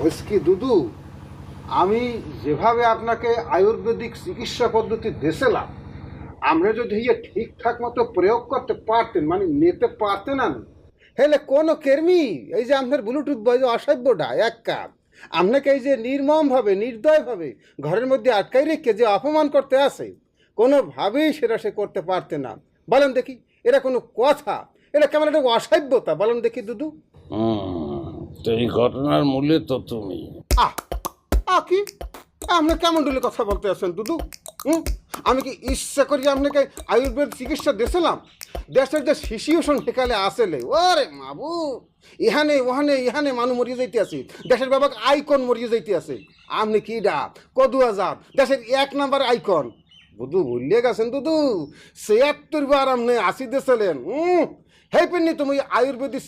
ওইস কি দুদু, আমি যেভাবে আপনাকে আয়ুর্বেদিক চিকিৎসা পদ্ধতি দিয়েছিলাম, আমরা যদি ইয়ে ঠিকঠাক মতো প্রয়োগ করতে পারতেন, মানে নিতে পারতেন আমি, হেলে কোনো কেরমি এই যে আপনার ব্লুটুথ বয় যে অসভ্যটা এক কাপ আপনাকে এই যে নির্মমভাবে নির্দয়ভাবে ঘরের মধ্যে আটকাই রেখে যে অপমান করতে আসে, কোনোভাবেই সেটা সে করতে পারতে না। বলেন দেখি, এটা কোনো কথা? এটা কেমন একটা অসভ্যতা, বলেন দেখি দুদু। তো এই ঘটনার মূলে তো তুমি। আহ কি আপনি কেমন ডুলে কথা বলতে আছেন দুদু? হুম, আমি কি ইচ্ছা করি আপনাকে আয়ুর্বেদ চিকিৎসা দিয়েছিলাম? দেশের যে সিচুয়েশন সেকালে আসলে ওরে মাবু, ইহানে ওহানে ইহানে মানুষ মরিয়ে যাইতে আছে, দেশের বাবাকে আইকন মরিয়ে যাইতে আছে। আপনি কি ডা কদু আজাদ দেশের এক নাম্বার আইকন বুধু ভুলিয়ে গেছেন দুদু। ৭৬ বার আপনি আসি দিয়েছিলেন। হেপেননি তুমি আয়ুর্বেদিক